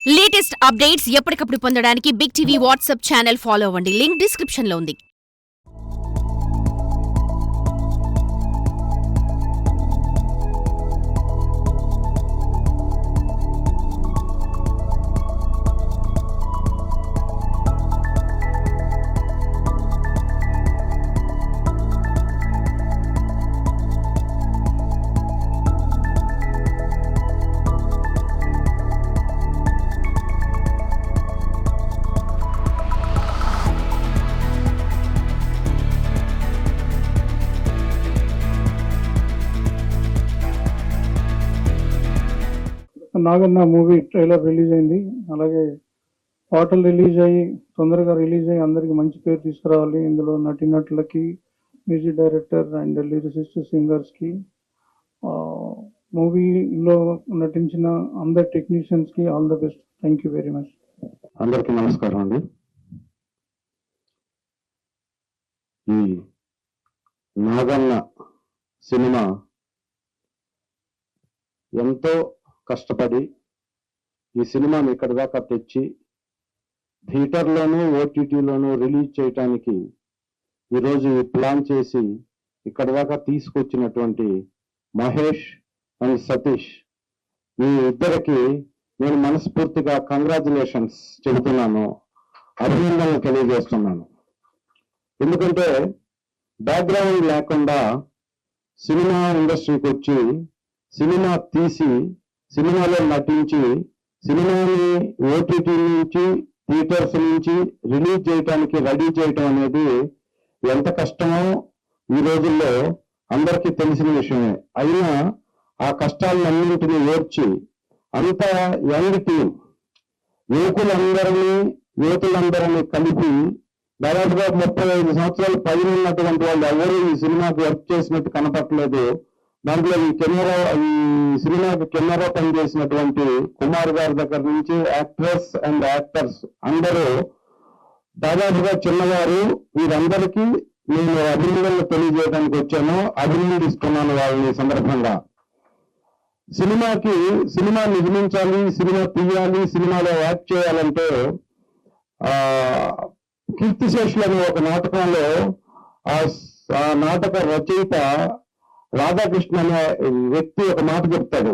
Latest updates ఎప్పటికప్పుడు పొందడానికి big TV WhatsApp channel follow అవ్వండి. లింక్ డిస్క్రిప్షన్ లో ఉంది. నాగన్న మూవీ ట్రైలర్ రిలీజ్ అయింది. అలాగే పాటలు తొందరగా రిలీజ్ అయ్యి అందరికి మంచి పేరు తీసుకురావాలి. ఇందులో నటీనటులకి, music director and lyricist singers కి, మూవీలో నటించిన అందరు టెక్నీషియన్స్ కి all the best. Thank you very much. అందరికీ నమస్కారం అండి. ఈ నాగన్న సినిమా ఎంతో కష్టపడి ఈ సినిమాని ఇక్కడ దాకా తెచ్చి థియేటర్లోనూ ఓటీటీలోనూ రిలీజ్ చేయటానికి ఈరోజు ప్లాన్ చేసి ఇక్కడ దాకా తీసుకొచ్చినటువంటి మహేష్ అండ్ సతీష్, మీ ఇద్దరికి నేను మనస్ఫూర్తిగా కంగ్రాచులేషన్స్ చెబుతున్నాను, అభినందనలు తెలియజేస్తున్నాను. ఎందుకంటే బ్యాక్గ్రౌండ్ లేకుండా సినిమా ఇండస్ట్రీకి వచ్చి సినిమా తీసి సినిమాలో నటించి సినిమాని ఓటీటీ నుంచి థియేటర్స్ నుంచి రిలీజ్ చేయడానికి రెడీ చేయటం అనేది ఎంత కష్టమో ఈ రోజుల్లో అందరికీ తెలిసిన విషయమే. అయినా ఆ కష్టాలన్నింటినీ ఓర్చి అంత యంగ్ టీం, యువతులందరినీ కలిపి దాదాపుగా 35 సంవత్సరాలు పైన ఉన్నటువంటి వాళ్ళు ఎవరు ఈ సినిమాకి వర్క్ చేసినట్టు కనపట్లేదు. దాంట్లో ఈ సినిమాకి కెమెరా పనిచేసినటువంటి కుమార్ గారి దగ్గర నుంచి యాక్ట్రెస్ అండ్ యాక్టర్స్ అందరూ దాదాపుగా చిన్నవారు. వీరందరికీ నేను అభినందనలు తెలియజేయడానికి వచ్చాను, అభినందిస్తున్నాను వాళ్ళని సందర్భంగా. సినిమా నిర్మించాలి, సినిమా తీయాలి, సినిమాలో యాక్ట్ చేయాలంటే కీర్తిశేషులు అనే ఒక నాటకంలో ఆ నాటక రచయిత రాధాకృష్ణ అనే వ్యక్తి ఒక మాట చెప్తాడు,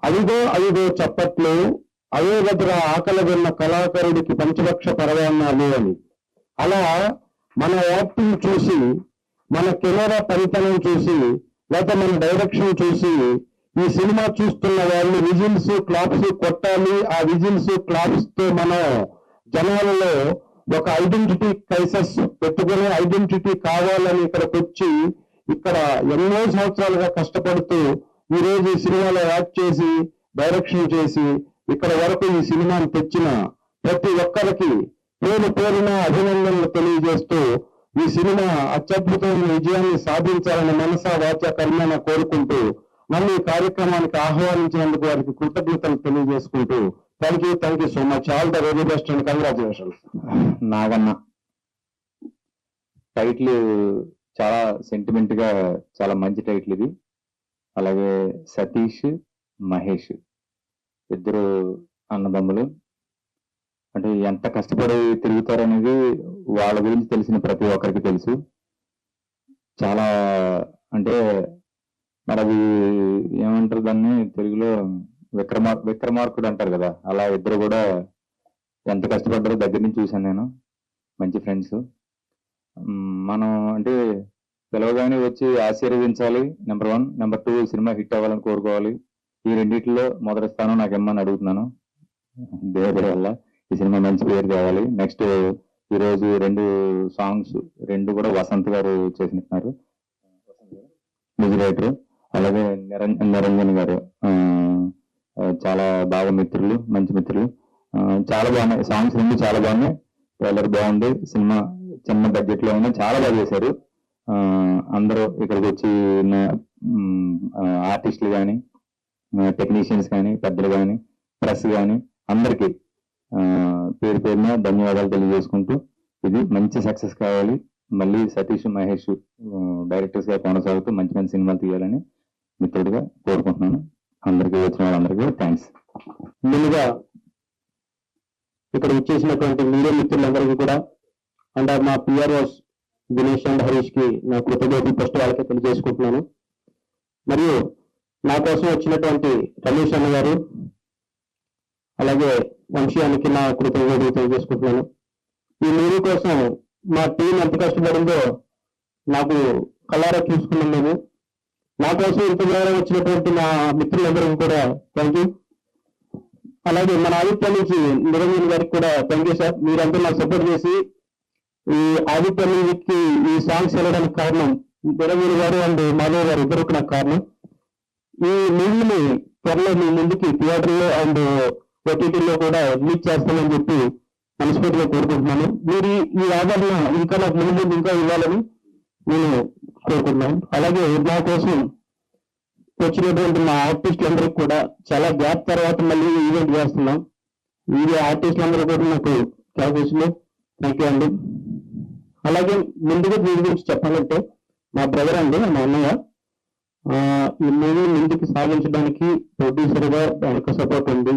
అదిగో చప్పట్లు, అదే దగ్గర ఆకలి విన్న కళాకారుడికి పంచలక్ష పరవాన్నాలు అని. అలా మన యాక్టింగ్ చూసి, మన కెమెరా పనితనం చూసి, లేకపోతే మన డైరెక్షన్ చూసి ఈ సినిమా చూస్తున్న వాళ్ళు విజిల్స్ క్లాప్స్ కొట్టాలి. ఆ విజిల్స్ క్లాప్స్ తో మనం జనాలలో ఒక ఐడెంటిటీ క్రైసిస్ పెట్టుకునే ఐడెంటిటీ కావాలని ఇక్కడికి వచ్చి ఇక్కడ ఎన్నో సంవత్సరాలుగా కష్టపడుతూ ఈ రోజు ఈ సినిమాలో యాక్ట్ చేసి డైరెక్షన్ చేసి ఇక్కడ వరకు ఈ సినిమాని తెచ్చిన ప్రతి ఒక్కరికి పేరున అభినందనలు తెలియజేస్తూ ఈ సినిమా అత్యద్భుతమైన విజయాన్ని సాధించాలని మనసా వాచ కర్మేణ కోరుకుంటూ నన్ను ఈ కార్యక్రమానికి ఆహ్వానించినందుకు వారికి కృతజ్ఞతలు తెలియజేసుకుంటూ thank you so much. All the very best and congratulations. Naganna title చాలా సెంటిమెంట్ గా చాలా మంచి టైటిల్ ఇది. అలాగే సతీష్, మహేష్ ఇద్దరు అన్నదమ్ములు. అంటే ఎంత కష్టపడి తిరుగుతారనేది వాళ్ళ గురించి తెలిసిన ప్రతి ఒక్కరికి తెలుసు. చాలా అంటే మరి అది ఏమంటారు దాన్ని తెలుగులో విక్రమార్కుడు అంటారు కదా, అలా ఇద్దరు కూడా ఎంత కష్టపడ్డారో దగ్గర నుంచి చూశాను నేను. మంచి ఫ్రెండ్స్. మనం అంటే పిలవగానే వచ్చి ఆశీర్వదించాలి నెంబర్ 1, నెంబర్ 2 సినిమా హిట్ అవ్వాలని కోరుకోవాలి. ఈ రెండింటిలో మొదటి స్థానం నాకు ఇమ్మని అడుగుతున్నాను. దేవుడి వల్ల ఈ సినిమా మంచి పేరు తేవాలి. నెక్స్ట్ ఈరోజు 2 సాంగ్స్ కూడా వసంత్ గారు చేసినట్టున్నారు, మ్యూజిక్ డైరెక్టర్. అలాగే నిరంజన్ గారు చాలా బాగా మిత్రులు, మంచి మిత్రులు. చాలా బాగున్నాయి సాంగ్స్, 2 చాలా బాగున్నాయి. ట్రైలర్ బాగుంది. సినిమా చిన్న బడ్జెట్ లో ఉన్నా చాలా బాగా చేశారు. అందరూ ఇక్కడికి వచ్చి ఆర్టిస్టులు కానీ, టెక్నీషియన్స్ కానీ, పెద్దలు కానీ, ప్రెస్ కానీ అందరికీ పేరున ధన్యవాదాలు తెలియజేసుకుంటూ ఇది మంచి సక్సెస్ కావాలి. మళ్ళీ సతీష్, మహేష్ డైరెక్టర్స్ గా కొనసాగుతూ మంచి మంచి సినిమాలు తీయాలని మిత్రుడిగా కోరుకుంటున్నాను. అందరికీ వచ్చిన వాళ్ళందరికీ థ్యాంక్స్. ముందుగా ఇక్కడ వచ్చేసినటువంటి మీడియా మిత్రులందరికీ కూడా అండ్ మా పిఆర్ఓస్ దినేష్ అండ్ హరీష్ కి నా కృతజ్ఞతలు ఫస్ట్ వాళ్ళకి తెలియజేసుకుంటున్నాను. మరియు నా కోసం వచ్చినటువంటి రమేష్ అన్న గారు అలాగే వంశీయానికి నా కృతజ్ఞతలు తెలియజేసుకుంటున్నాను. ఈ మూవీ కోసం మా టీం ఎంత కష్టపడిందో నాకు కళ్ళారా చూసుకున్నాం మేము. నా కోసం ఇంత దూరం వచ్చినటువంటి నా మిత్రులందరికీ కూడా థ్యాంక్ యూ. అలాగే మన ఆదిత్య నుంచి నిరంజన్ గారికి కూడా థ్యాంక్ యూ సార్. మీరందరూ నాకు సపోర్ట్ చేసి ఈ ఆదిత్య మ్యూజిక్కి ఈ సాంగ్స్ వెళ్ళడానికి కారణం నిరంజన్ గారు అండ్ మాధవ్ గారు ఇద్దరు నాకు కారణం. ఈ మూవీని త్వరలో మీ ముందుకి థియేటర్లో అండ్ ఓటీటీలో కూడా రిలీజ్ చేస్తామని చెప్పి మనస్ఫూర్తిగా కోరుకుంటున్నాను. మీరు ఈ ఆదరణ ఇంకా నాకు ముందు ఇంకా ఇవ్వాలని నేను కోరుకుంటున్నాను. అలాగే నా కోసం వచ్చినటువంటి మా ఆర్టిస్టులందరికీ కూడా చాలా గ్యాప్ తర్వాత మళ్ళీ ఈవెంట్ చేస్తున్నాం. ఈ ఆర్టిస్టులందరూ కూడా నాకు క్లాసెస్లో థ్యాంక్ యూ అండి. అలాగే ముందుగా దీని గురించి చెప్పాలంటే మా బ్రదర్ అండి, మా అన్నయ్య ఈ మూవీ ముందుకు సాగించడానికి ప్రొడ్యూసర్ గా వెనక సపోర్ట్ ఉంది.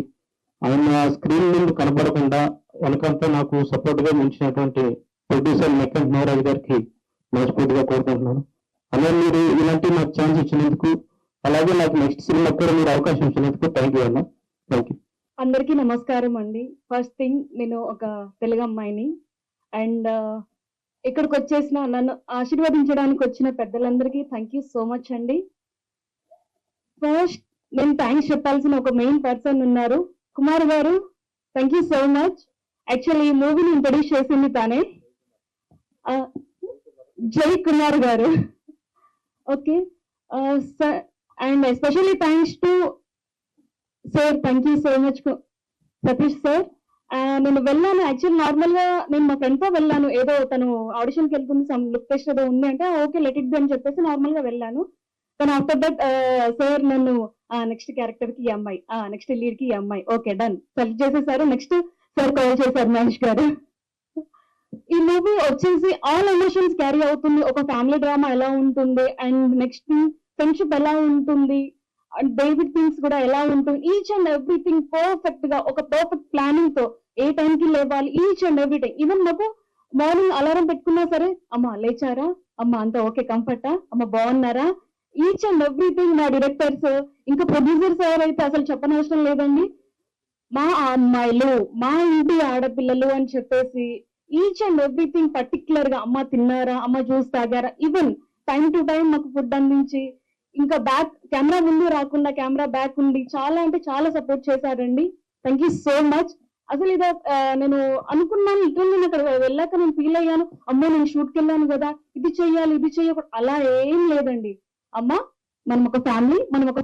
ఆయన స్క్రీన్ ముందు కనపడకుండా వెనకంతా నాకు సపోర్ట్ గా ఉంచినటువంటి ప్రొడ్యూసర్ మెక్కన్ మహారాజ్ గారికి మనస్ఫూర్తిగా కోరుకుంటున్నాను. అలాగే మీరు ఇలాంటి నాకు ఛాన్స్ ఇచ్చినందుకు, అలాగే నాకు నెక్స్ట్ సినిమా కూడా మీరు అవకాశం ఇచ్చినందుకు థ్యాంక్ యూ అన్న. Thank you. అందరికీ నమస్కారం అండి. ఫస్ట్ థింగ్, నేను ఒక తెలుగు అమ్మాయిని అండ్ ఇక్కడికి వచ్చేసిన నన్ను ఆశీర్వదించడానికి వచ్చిన పెద్దలందరికీ థ్యాంక్ యూ సో మచ్ అండి. ఫస్ట్ నేను థ్యాంక్స్ చెప్పాల్సిన ఒక మెయిన్ పర్సన్ ఉన్నారు, కుమార్ గారు. Thank you so much. Actually ఈ మూవీని ఇంట్రడ్యూస్ చేసింది తానే, జై కుమార్ గారు. Okay and especially thanks to sir. Thank you so much Satish sir. నేను వెళ్ళాను, యాక్చువల్ నార్మల్ గా నేను మా ఫ్రెండ్ తో వెళ్ళాను. ఏదో తను ఆడిషన్ కి వెళ్తుంది, సమ్ లుక్ టెస్ట్ ఏదో ఉంది అంటే ఓకే లెట్ ఇట్ బి అని చెప్పేసి నార్మల్ గా వెళ్ళాను. కానీ ఆఫ్టర్ దట్ సార్ నన్ను నెక్స్ట్ క్యారెక్టర్ కి ఈ అమ్మాయి, నెక్స్ట్ లీడ్ కి ఈ అమ్మాయి, ఓకే డన్ సెలెక్ట్ చేసేసారు. నెక్స్ట్ సార్ కాల్ చేశారు మహేష్ గారు. ఈ మూవీ వచ్చేసి ఆల్ ఎమోషన్స్ క్యారీ అవుతుంది. ఒక ఫ్యామిలీ డ్రామా ఎలా ఉంటుంది అండ్ నెక్స్ట్ ఫ్రెండ్షిప్ ఎలా ఉంటుంది అండ్ బేసిక్ థింగ్స్ కూడా ఎలా ఉంటుంది, ఈచ్ అండ్ ఎవ్రీథింగ్ పర్ఫెక్ట్ గా ఒక పర్ఫెక్ట్ ప్లానింగ్ తో ఏ టైం కి లేవాలి, ఈచ్ అండ్ ఎవ్రీథింగ్. ఈవెన్ మాకు మార్నింగ్ అలారం పెట్టుకున్నా సరే, అమ్మ లేచారా, అమ్మ అంతా ఓకే కంఫర్టా, అమ్మ బాగున్నారా, ఈచ్ అండ్ ఎవ్రీథింగ్. మా డైరెక్టర్స్ ఇంకా ప్రొడ్యూసర్స్ ఎవరైతే అసలు చెప్పనవసరం లేదండి. మా అమ్మాయిలు, మా ఇంటి ఆడపిల్లలు అని చెప్పేసి ఈచ్ అండ్ ఎవ్రీథింగ్ పర్టికులర్ గా అమ్మ తిన్నారా, అమ్మ జ్యూస్ తాగారా, ఈవెన్ టైం టు టైం మాకు ఫుడ్ అందించి, ఇంకా బ్యాక్ కెమెరా ముందు రాకుండా కెమెరా బ్యాక్ ఉండి చాలా అంటే చాలా సపోర్ట్ చేశారండి. Thank you so much. అసలు ఇది నేను అనుకున్నాను, లిటరల్లీ నేను అక్కడ వెళ్ళాక నేను ఫీల్ అయ్యాను, అమ్మో నేను షూట్కి వెళ్ళాను కదా, ఇది చెయ్యాలి ఇది చెయ్యకూడదు, అలా ఏం లేదండి. అమ్మ మనం ఒక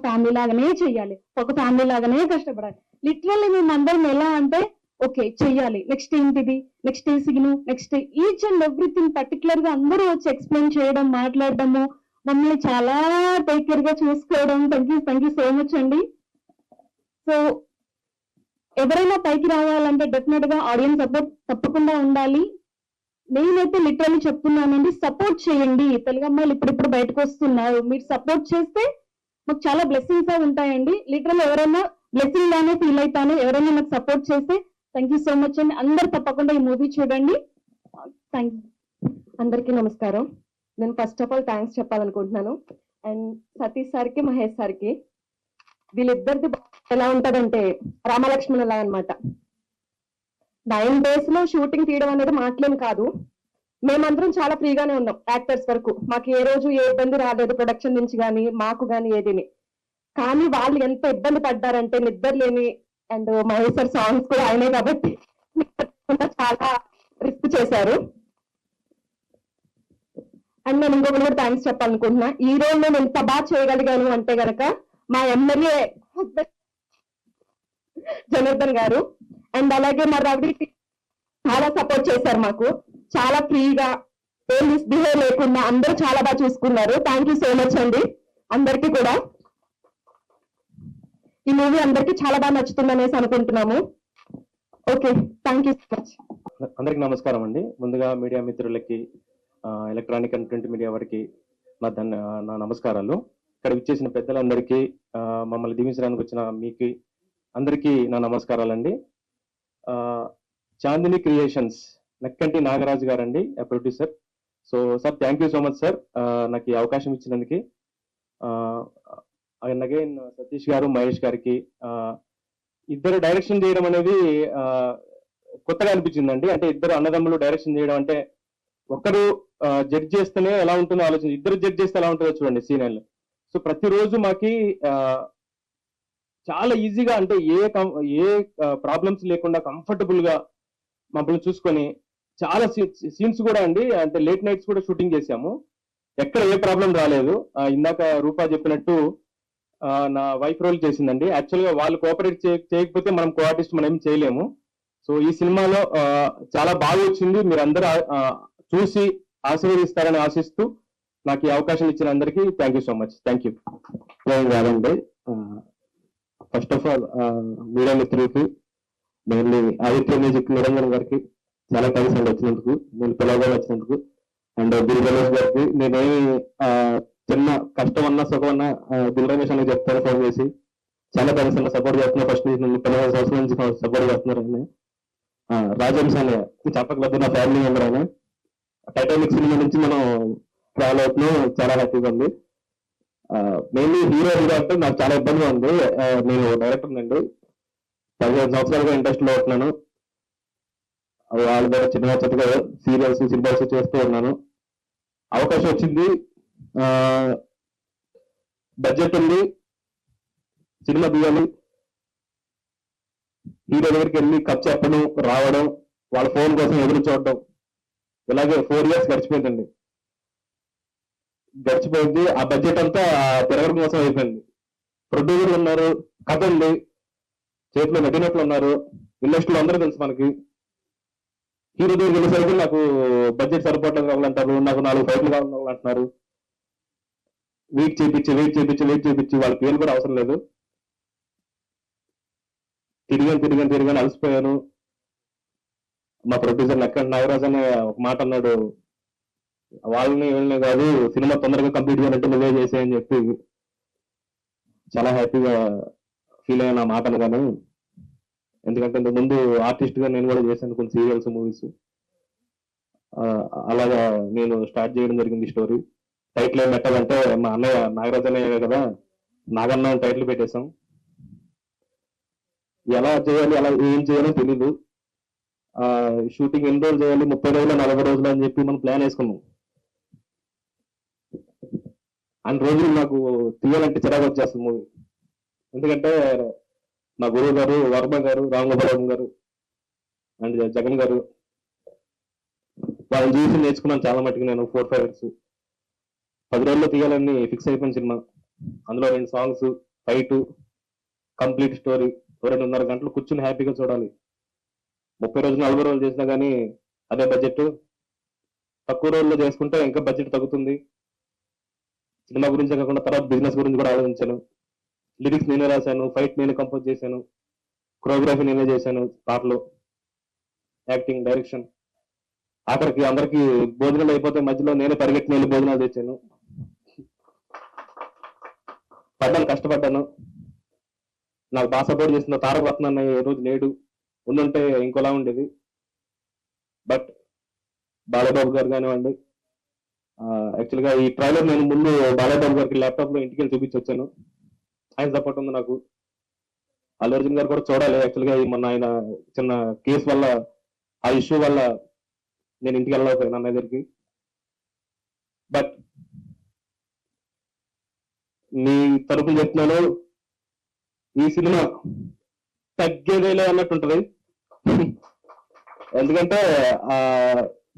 ఫ్యామిలీ లాగానే చెయ్యాలి, ఒక ఫ్యామిలీ లాగానే కష్టపడాలి. లిటరల్లీ మేము అందరం ఎలా అంటే ఓకే చెయ్యాలి, నెక్స్ట్ ఏంటిది, నెక్స్ట్ ఏ sign, next each and everything particular గా అందరూ వచ్చి ఎక్స్ప్లెయిన్ చేయడం, మాట్లాడడము, మమ్మల్ని చాలా టేక్ కేర్ గా చూసుకోవడం. థ్యాంక్ యూ సో మచ్ అండి. సో ఎవరైనా పైకి రావాలంటే డెఫినెట్ గా ఆడియన్స్ సపోర్ట్ తప్పకుండా ఉండాలి. నేనైతే లిటరల్లీ చెప్తున్నానండి, సపోర్ట్ చేయండి. తెలుగు అమ్మాయిలు ఇప్పుడిప్పుడు బయటకు వస్తున్నారు, మీరు సపోర్ట్ చేస్తే మాకు చాలా బ్లెస్సింగ్స్ ఉంటాయండి. లిటరల్ ఎవరైనా బ్లెస్సింగ్ లానే ఫీల్ అవుతాను ఎవరైనా నాకు సపోర్ట్ చేస్తే. థ్యాంక్ యూ సో మచ్ అండి. అందరు తప్పకుండా ఈ మూవీ చూడండి. Thank you. అందరికీ నమస్కారం. నేను ఫస్ట్ ఆఫ్ ఆల్ థ్యాంక్స్ చెప్పాలనుకుంటున్నాను అండ్ సతీష్ సార్కి, మహేష్ సార్కి. వీళ్ళిద్దరిది ఎలా ఉంటదంటే రామలక్ష్మణులా అనమాట. 9 days లో షూటింగ్ తీయడం అనేది మాటలేం కాదు. మేమందరం చాలా ఫ్రీగానే ఉన్నాం యాక్టర్స్ వరకు. మాకు ఏ రోజు ఏ ఇబ్బంది రాలేదు ప్రొడక్షన్ నుంచి కానీ మాకు కానీ ఏదిని. కానీ వాళ్ళు ఎంత ఇబ్బంది పడ్డారంటే నిద్రలేని, అండ్ మహేష్ సార్ సాంగ్స్ కూడా ఆయనే కాబట్టి చాలా రిస్క్ చేశారు. అండ్ నేను ఇంకొకటి కూడా థ్యాంక్స్ చెప్పాలనుకుంటున్నా. ఈ రోజు నేను ఎంత బాగా చేయగలిగాను అంటే గనక మా ఎమ్మెల్యే జనార్దన్ గారు అండ్ అలాగే మా రవి చాలా సపోర్ట్ చేశారు మాకు. చాలా ఫ్రీగా ఏం మిస్బిహేవ్ లేకుండా అందరూ చాలా బాగా చూసుకున్నారు. థ్యాంక్ యూ సో మచ్ అండి అందరికీ కూడా. ఈ మూవీ అందరికీ చాలా బాగా నచ్చుతుంది అనేసి అనుకుంటున్నాము. Okay, thank you so much. అందరికి నమస్కారం అండి. ముందుగా మీడియా మిత్రులకి, ఎలక్ట్రానిక్ అండ్ ప్రింట్ మీడియా వారికి నా నమస్కారాలు. ఇక్కడ విచ్చేసిన పెద్దలందరికీ, మమ్మల్ని దీవించడానికి వచ్చిన మీకు అందరికీ నా నమస్కారాలండి. ఆ, చాందిని క్రియేషన్స్ నక్కంటి నాగరాజు గారండి, producer. So sir, thank you so much sir, నాకు ఈ అవకాశం ఇచ్చినందుకు. అండ్ అగైన్ సతీష్ గారు, మహేష్ గారికి ఇద్దరు డైరెక్షన్ చేయడం అనేది కొత్తగా అనిపించిందండి. అంటే ఇద్దరు అన్నదమ్ములు డైరెక్షన్ చేయడం అంటే, ఒకరు జడ్జ్ చేస్తేనే ఎలా ఉంటుందో ఆలోచన, ఇద్దరు జడ్జ్ చేస్తే ఎలా ఉంటుందో చూడండి సీనియర్లు. సో ప్రతిరోజు మాకి చాలా ఈజీగా, అంటే ఏ ప్రాబ్లమ్స్ లేకుండా కంఫర్టబుల్ గా మమ్మల్ని చూసుకొని, చాలా సీన్స్ కూడా అండి, అంటే లేట్ నైట్స్ కూడా షూటింగ్ చేశాము. ఎక్కడ ఏ ప్రాబ్లం రాలేదు. ఇందాక రూపా చెప్పినట్టు నా వైఫ్ రోల్ చేసిందండి. యాక్చువల్ గా వాళ్ళు కోఆపరేట్ చేయకపోతే మనం కో ఆర్టిస్ట్ మనం ఏం చేయలేము. సో ఈ సినిమాలో చాలా బాగా వచ్చింది. మీరందరూ చూసి ఆశీర్వదిస్తారని ఆశిస్తూ నాకు ఈ అవకాశం ఇచ్చిన అందరికీ thank you so much. Thank you. కాదండి, ఫస్ట్ ఆఫ్ ఆల్ మీడియా మిత్రులకి, మెయిన్లీ ఆదిత్య మ్యూజిక్ నిరంజన్ గారికి చాలా థ్యాంక్స్ అండి వచ్చినందుకు, నేను పిలవగా వచ్చినందుకు. అండ్ దిల్ రమేష్ గారికి నేనేమి చిన్న కష్టం అన్నా సుఖం అన్నా దిల్ రమేష్ అని చెప్తాను ఫోన్ చేసి. చాలా థ్యాంక్స్ అన్న, సపోర్ట్ చేస్తున్నా. ఫస్ట్ నుంచి నన్ను 15 సంవత్సరాల నుంచి సపోర్ట్ చేస్తున్నారు ఆయన. రాజంశ్ అనే చెప్పకలేదు, నా ఫ్యామిలీ మెంబర్ ఆయన. టైటానిక్ సినిమా నుంచి మనం ట్రావెల్ అవుతున్నాం, చాలా హ్యాపీగా ఉంది. మెయిన్లీ హీరో అంటే నాకు చాలా ఇబ్బందిగా ఉంది. నేను డైరెక్టర్ అండి, 15 సంవత్సరాలుగా ఇండస్ట్రీలో అవుతున్నాను. వాళ్ళ దగ్గర చిన్న చిన్నగా సీరియల్స్, సినిమాస్ చేస్తూ ఉన్నాను. అవకాశం వచ్చింది, బడ్జెట్ ఉంది, సినిమా తీయాలి. హీరో దగ్గరికి వెళ్ళి కప్ చెప్పడం, రావడం, వాళ్ళ ఫోన్ కోసం ఎదురు చూడడం, ఇలాగే 4 years గడిచిపోయిందండి. గడిచిపోయింది. ఆ బడ్జెట్ అంతా తిరగడం కోసం అయిపోయింది. ప్రొడ్యూసర్లు ఉన్నారు, కథ ఉంది, చేతిలో నటినట్లు ఉన్నారు, ఇండస్ట్రీలో అందరూ తెలుసు మనకి. హీరో దగ్గరికి వెళ్ళేసరికి నాకు బడ్జెట్ సరిపోవట్లేదు కావాలంటారు, నాకు 4 ఫైట్లు కావాలంటున్నారు. వెయిట్ చేయించి వాళ్ళ పేరు కూడా అవసరం లేదు. తిరిగాను అలసిపోయాను. మా ప్రొడ్యూసర్ నక్కంటి నాగరాజ్ అనే ఒక మాట అన్నాడు, వాళ్ళని వీళ్ళని కాదు, సినిమా తొందరగా కంప్లీట్ చేయాలంటే నువ్వే చేసేయని చెప్పి. చాలా హ్యాపీగా ఫీల్ అయిన మాట అనగానే. ఎందుకంటే ఇంతకు ముందు ఆర్టిస్ట్ గా నేను కూడా చేశాను కొన్ని సీరియల్స్, మూవీస్. అలాగా నేను స్టార్ట్ చేయడం జరిగింది స్టోరీ. టైటిల్ ఏం పెట్టాలంటే మా అన్నయ్య నాగరాజ్ అన్నయ్య కదా, నాగన్న టైటిల్ పెట్టేశాం. ఎలా చేయాలి, అలా ఏం చేయాలో తెలీదు. షూటింగ్ ఎన్ని రోజులు చేయాలి, 30 రోజులు 40 రోజులు అని చెప్పి మనం ప్లాన్ వేసుకున్నాం. అన్ని రోజులు నాకు తీయాలంటే చిరాకు వచ్చేస్తుంది మూవీ. ఎందుకంటే మా గురువు గారు వర్మ గారు, రామగోపాలం గారు అండ్ జగన్ గారు, వాళ్ళని చూసి నేర్చుకున్నాను చాలా మట్టుకు. నేను 4-5 years 10 రోజుల్లో తీయాలని ఫిక్స్ అయిపోయిన సినిమా. అందులో 2 సాంగ్స్, ఫైట్, కంప్లీట్ స్టోరీ. 2.5 గంటలు కూర్చుని హ్యాపీగా చూడాలి. 30 రోజులు 40 రోజులు చేసినా కానీ అదే బడ్జెట్. తక్కువ రోజుల్లో చేసుకుంటే ఇంకా బడ్జెట్ తగ్గుతుంది. సినిమా గురించే కాకుండా తర్వాత బిజినెస్ గురించి కూడా ఆలోచించాను. లిరిక్స్ నేనే రాశాను, ఫైట్ నేనే కంపోజ్ చేశాను, కొరియోగ్రఫీ నేనే చేశాను, పాటలు, యాక్టింగ్, డైరెక్షన్. ఆఖరికి అందరికి భోజనాలు అయిపోతే మధ్యలో నేనే పరిగెత్తి వెళ్ళి భోజనాలు తెచ్చాను. కష్టపడ్డాను. నాకు బాగా సపోర్ట్ చేసిన తారక రత్న అన్న ఈ రోజు లేడు, ఉండుంటే ఇంకోలా ఉండేది. బట్ బాలబాబు గారు కానివ్వండి, యాక్చువల్గా ఈ ట్రైలర్ నేను ముందు బాలబాబు గారికి ల్యాప్టాప్ లో ఇంటికి వెళ్ళి చూపించొచ్చాను. ఆయన సపోర్ట్ ఉంది నాకు. అల్లు అర్జున్ గారు కూడా చూడాలి. యాక్చువల్గా మొన్న ఆయన చిన్న కేసు వల్ల, ఆ ఇష్యూ వల్ల నేను ఇంటికి వెళ్ళకపోయాను అన్న దగ్గరికి. బట్ మీ తరపున చెప్తున్నాను, ఈ సినిమా తగ్గేదేలే అన్నట్టుంటది. ఎందుకంటే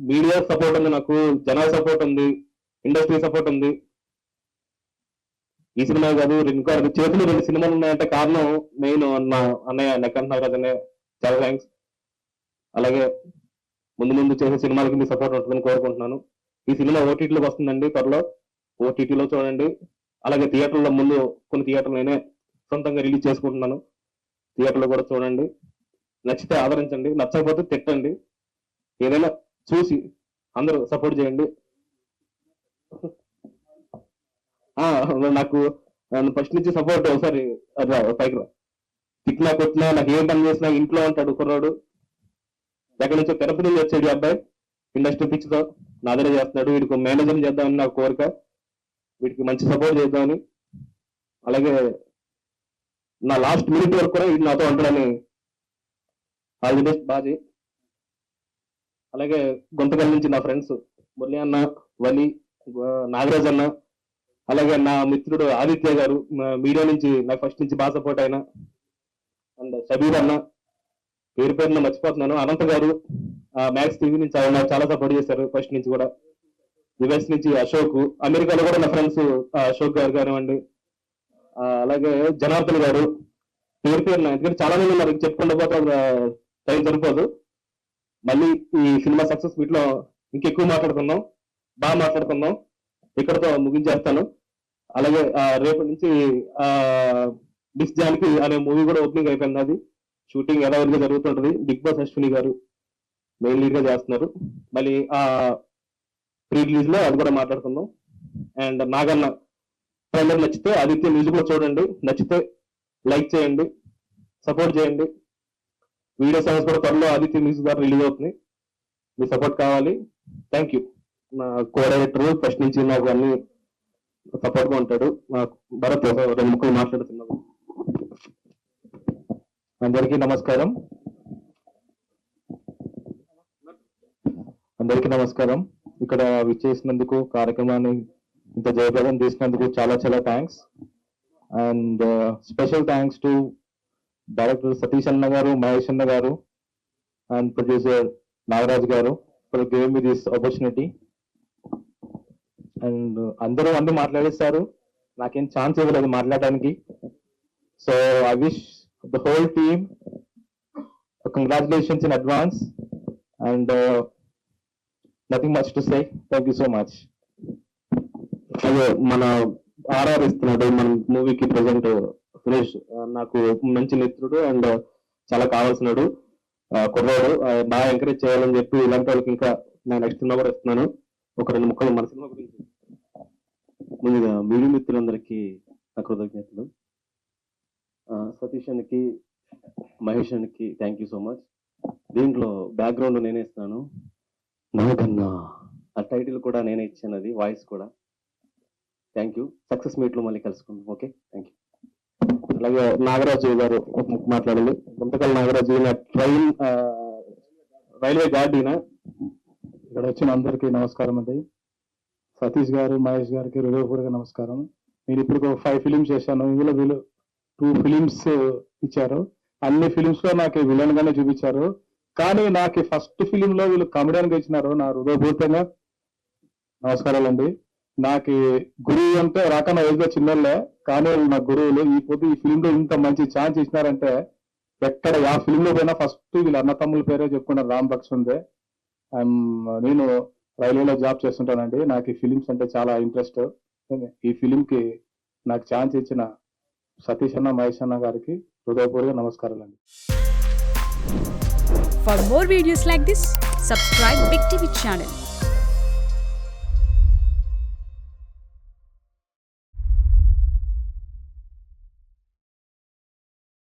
మీడియా సపోర్ట్ ఉంది, నాకు జనాల సపోర్ట్ ఉంది, ఇండస్ట్రీ సపోర్ట్ ఉంది. ఈ సినిమా కాదు, ఇంకా చేతులు 2 సినిమాలు ఉన్నాయంటే కారణం మెయిన్ నా అన్నయ్య నక్కంటి నాగరాజ్ అనే. చాలా థ్యాంక్స్. అలాగే ముందు చేసే సినిమాలకి మీ సపోర్ట్ ఉంటుందని కోరుకుంటున్నాను. ఈ సినిమా ఓటీటీలోకి వస్తుందండి త్వరలో, ఓటీటీలో చూడండి. అలాగే థియేటర్లో ముందు కొన్ని థియేటర్లు నేనే సొంతంగా రిలీజ్ చేసుకుంటున్నాను, థియేటర్లో కూడా చూడండి. నచ్చితే ఆదరించండి, నచ్చకపోతే తిట్టండి, ఏదైనా చూసి అందరూ సపోర్ట్ చేయండి. నాకు ఫస్ట్ నుంచి సపోర్ట్ ఒకసారి పైకి రా. తిట్టినా కొట్టినా నాకు ఏం పని చేసినా ఇంట్లో ఉంటాడు కుర్రాడు. ఎక్కడి నుంచో తిరుపతి నుంచి వచ్చాడు ఈ అబ్బాయి, ఇండస్ట్రీ పిచ్చితో నా దగ్గర చేస్తున్నాడు. వీడికి మేనేజర్ చేద్దామని నా కోరిక, వీడికి మంచి సపోర్ట్ చేద్దామని. అలాగే నా లాస్ట్ మినిట్ వరకు కూడా వీడు నాతో ఉంటాడని. All the best Baji. అలాగే గుంతకల్ నుంచి నా ఫ్రెండ్స్ మురళి అన్న, వలి, నాగరాజ్ అన్న, అలాగే నా మిత్రుడు ఆదిత్య గారు మీడియా నుంచి నాకు ఫస్ట్ నుంచి బాగా సపోర్ట్ అయినా, అండ్ షబీర్ అన్న, పేరు పేరున మర్చిపోతున్నాను, అనంత గారు మ్యాక్స్ టీవీ నుంచి ఆయన నాకు చాలా సపోర్ట్ చేశారు ఫస్ట్ నుంచి కూడా. యుఎస్ నుంచి అశోక్, అమెరికాలో కూడా నా ఫ్రెండ్స్ అశోక్ గారు కానివ్వండి, అలాగే జనార్దన్ గారు, పేరు పేరున. ఎందుకంటే చాలా మంది ఉన్నారు, చెప్పుకుంటూ పోతే టైం సరిపోదు. మళ్ళీ ఈ సినిమా సక్సెస్ మీట్లో ఇంకెక్కువ మాట్లాడుకుందాం, బాగా మాట్లాడుకుందాం. ఇక్కడతో ముగించేస్తాను. అలాగే రేపటి నుంచి డిస్ జానకి అనే మూవీ కూడా ఓపెనింగ్ అయిపోయింది. అది షూటింగ్ యథావిధిగా జరుగుతుంటది. బిగ్ బాస్ అశ్విని గారు మెయిన్ లీడ్ గా చేస్తున్నారు. మళ్ళీ ప్రీ రిలీజ్ లో అది కూడా మాట్లాడుకుందాం. అండ్ నాగన్న ట్రైలర్ నచ్చితే ఆదిత్య మ్యూజిక్ లో చూడండి, నచ్చితే లైక్ చేయండి, సపోర్ట్ చేయండి. వీడియో సాంగ్స్ కూడా త్వరలో ఆదిత్య మ్యూజిక్ ద్వారా రిలీజ్ అవుతుంది, మీ సపోర్ట్ కావాలి. Thank you. నా కో డైరెక్టర్ ఫస్ట్ నుంచి నాకు అన్ని సపోర్ట్ గా ఉంటాడు. భరత్ రెండు ముక్కలు మాట్లాడుతున్నాను. అందరికీ నమస్కారం. ఇక్కడ విచ్చేసినందుకు, కార్యక్రమాన్ని ఇంత జయప్రదం చేసినందుకు చాలా చాలా thanks. And special thanks to director Satish అన్న గారు, మహేష్ అన్న గారు, అండ్ ప్రొడ్యూసర్ నాగరాజ్ గారు for giving me this opportunity. And అందరూ అన్ని మాట్లాడేస్తారు, నాకేం ఛాన్స్ ఇవ్వలేదు మాట్లాడడానికి. So I wish the whole team congratulations in advance and nothing much to say. Thank you so much. అదే మన ఆర్ఆర్ ఇస్తున్నాడు మన మూవీకి ప్రజెంట్ సురేష్, నాకు మంచి మిత్రుడు అండ్ చాలా కావాల్సినాడు కుర్రాడు. బాగా ఎంకరేజ్ చేయాలని చెప్పి ఇలాంటి వాళ్ళకి ఇంకా నా నెక్స్ట్ సినిమా కూడా ఇస్తున్నాను. ఒక రెండు ముక్కలు మన సినిమా గురించి. ముందుగా మీడియా మిత్రులందరికీ నా కృతజ్ఞతలు. సతీష్ అన్నకి, మహేష్ అన్నకి థ్యాంక్ యూ సో మచ్. దీంట్లో బ్యాక్గ్రౌండ్ నేనే ఇస్తాను, నాకన్నా ఆ టైటిల్ కూడా నేనే ఇచ్చాను, అది వాయిస్ కూడా. Thank you. సక్సెస్ మీట్ లో మళ్ళీ కలుసుకుందాం. Okay, thank you. అలాగే నాగరాజు గారు ఒక ముక్కు మాట్లాడాలి. Guntakal Nagaraju train railway guard ఈయన. ఇక్కడ వచ్చిన అందరికీ నమస్కారం అండి. సతీష్ గారు, మహేష్ గారికి హృదయపూర్వక నమస్కారం. నేను ఇప్పుడు 5 ఫిలిమ్స్ చేశాను, ఇందులో వీళ్ళు 2 ఫిలిమ్స్ ఇచ్చారు. అన్ని ఫిలిమ్స్ లో నాకు విలన్ గానే చూపించారు, కానీ నాకు ఫస్ట్ ఫిలిం లో వీళ్ళు కామెడియన్ గా ఇచ్చినారు. నా హృదయపూర్వకంగా నమస్కారాలండి. నాకు గురువు అంటే రాకన్నా ఏదో చిన్నోళ్ళే, కానీ నా గురువులు ఈ ఫిలిం లో ఇంత మంచి ఛాన్స్ ఇచ్చినారంటే, ఎక్కడ ఆ ఫిలిం లో పోయినా ఫస్ట్ వీళ్ళ అన్న తమ్ముల పేరే చెప్పుకున్నారు, రామ్ లక్ష్మణ్దే. నేను రైల్వేలో జాబ్ చేస్తుంటానండి. నాకు ఈ ఫిలిమ్స్ అంటే చాలా ఇంట్రెస్ట్. ఈ ఫిలిం కి నాకు ఛాన్స్ ఇచ్చిన సతీష్ అన్న, మహేష్ అన్న గారికి హృదయపూర్వక నమస్కారాలండి. For more videos like this, subscribe Big TV channel.